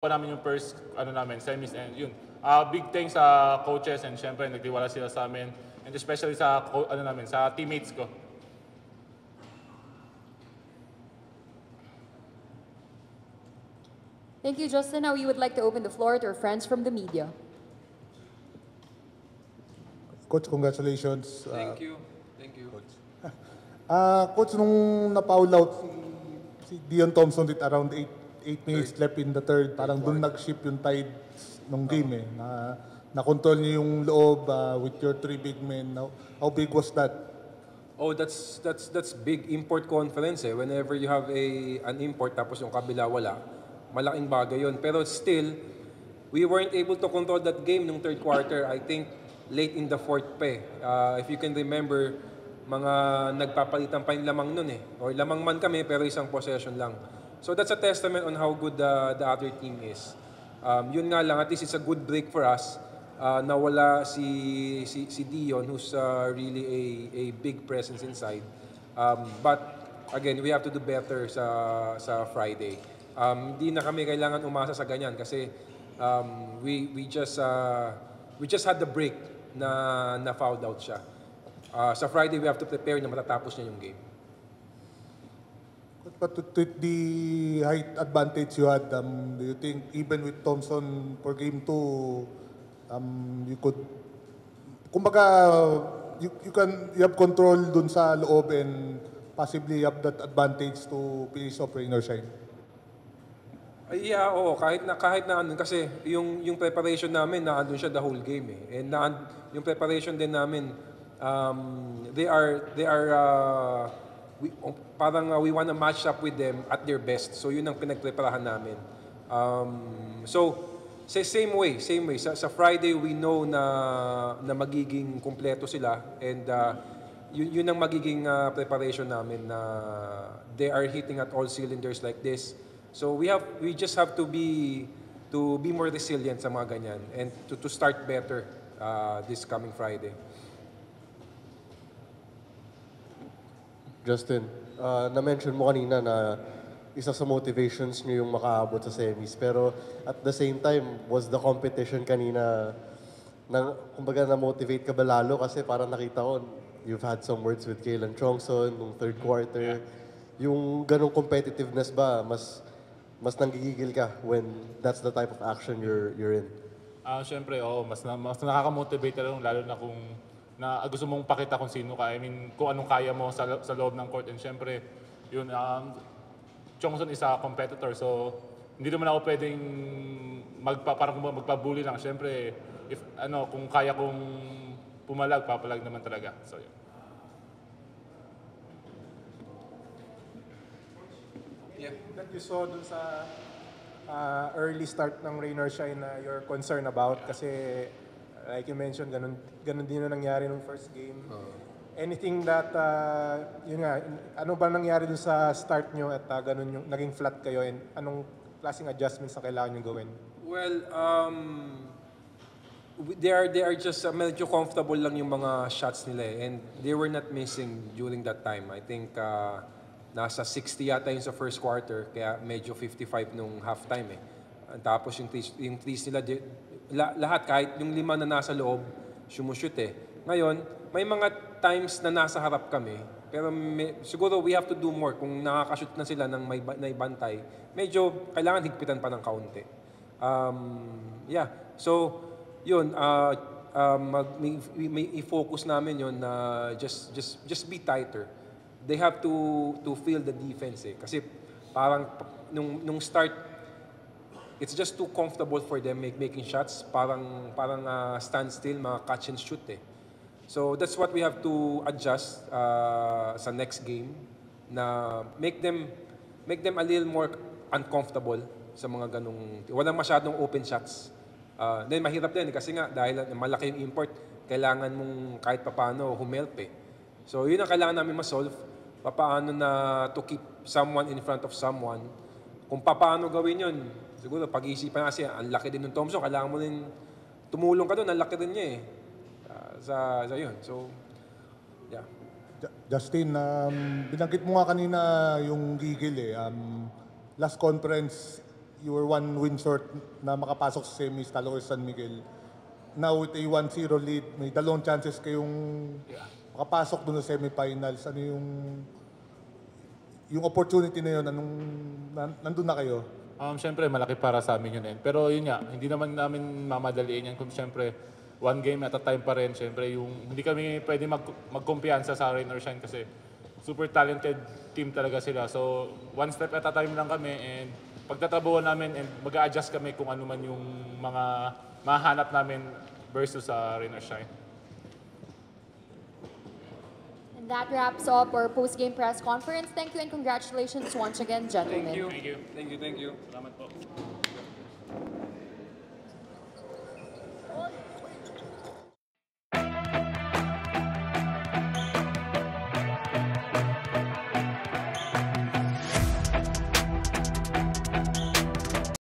namin yung first semis and yun. Big thanks sa coaches and syempre nagtiwala sila sa amin and especially sa sa teammates ko. Thank you, Justin. Now we would like to open the floor to our friends from the media. Coach, congratulations. Thank you. Thank you. Coach. Coach, nung na-foul out si Dion Thompson with around 8 minutes left in the third, parang doon nag-shift yung tide ng game na-control niyo yung loob with your 3 big men. How big was that? Oh, that's big import conference eh. Whenever you have an import tapos yung kabila wala, malaking bagay yun. Pero still, we weren't able to control that game nung third quarter. I think late in the fourth pa eh. If you can remember, mga nagpapalitan pa yung lamang nun eh. Or lamang man kami pero isang possession lang. So that's a testament on how good the other team is. Yun nga lang, at least it's a good break for us. Nawala si Dion, who's really a big presence inside. But again, we have to do better sa Friday. Hindi na kami kailangan umasa sa ganyan kasi we just had the break na fouled out siya. Sa Friday, we have to prepare na matatapos niya yung game. But with the height advantage you had, do you think even with Thompson for game 2, you could, kumbaga, you have control dun sa loob and possibly have that advantage to finish off rain or shine? Yeah, oo, kahit na ano kasi yung preparation namin naandun siya the whole game eh. And yung preparation din namin we want to match up with them at their best. So yun ang pinagpreparahan namin. So same way. Sa Friday we know na magiging kumpleto sila and yun ang magiging preparation namin na they are hitting at all cylinders like this. So we just have to be more resilient sa mga ganyan and to start better this coming Friday. Justin, na-mention mo kanina na isa sa motivations niyo yung makaabot sa semis. Pero at the same time, was the competition kanina, kumbaga na-motivate ka ba lalo? Kasi parang nakita ko, you've had some words with Kalen Chongson nung third quarter. Yung ganong competitiveness ba, mas nanggigigil ka when that's the type of action you're in? Siyempre, mas nakaka-motivate lalo na kung gusto mong pakita kung sino ka. I mean, kung anong kaya mo sa loob ng court. And syempre, yun, Chongson is a competitor. So, hindi naman ako pwedeng parang magpabully lang. Syempre, kung kaya kong pumalag, papalag naman talaga. So, yun. Yeah. That you saw dun sa early start ng rain or shine na you're concerned about kasi like you mentioned, ganun din na nangyari nung first game. Anything that, yun nga, ano ba nangyari dun sa start nyo at ganun yung naging flat kayo and anong klaseng adjustments na kailangan nyo gawin? Well, they are just medyo comfortable lang yung mga shots nila and they were not missing during that time. I think nasa 60 yata yung sa first quarter, kaya medyo 55 nung halftime eh. Tapos yung threes nila, lahat, kahit yung 5 na nasa loob, sumushoot eh. Ngayon, may mga times na nasa harap kami, pero siguro we have to do more. Kung nakakashoot na sila ng may bantay, medyo kailangan higpitan pa ng kaunti. So, yun, may i-focus namin yun na just be tighter. They have to feel the defense eh. Kasi parang nung start, it's just too comfortable for them making shots. Parang standstill, mga catch and shoot eh. So that's what we have to adjust sa next game na make them a little more uncomfortable sa mga ganung walang masyadong open shots. Then mahirap din kasi nga dahil malaki yung import, kailangan mong kahit papaano humelp eh. So yun ang kailangan namin ma-solve, papaano na to keep someone in front of someone. Kung papaano gawin yun, siguro pag-iisipan kasi, ang laki din ng Thompson, kailangan mo rin tumulong ka doon, ang laki din niya eh. Sa yun. So, yeah. Justin, binanggit mo nga kanina yung gigil eh. Last conference, you were one win short na makapasok sa semis, talo kayo sa San Miguel. Now with a 1-0 lead, may dalawang chances kayong makapasok doon sa semifinals. Ano yung opportunity na yun, nandun na kayo? Siyempre, malaki para sa amin yun. Pero yun nga, hindi naman namin mamadaliin yan. Kung siyempre, one game at a time pa rin. Siyempre, hindi kami pwede magkumpiyansa sa Rain or Shine kasi super talented team talaga sila. So, one step at a time lang kami and pagtatrabuhan namin and mag-a-adjust kami kung ano man yung mga mahanap namin versus sa Rain or Shine. And that wraps up our post-game press conference. Thank you and congratulations once again, gentlemen. Thank you. Thank you. Salamat po.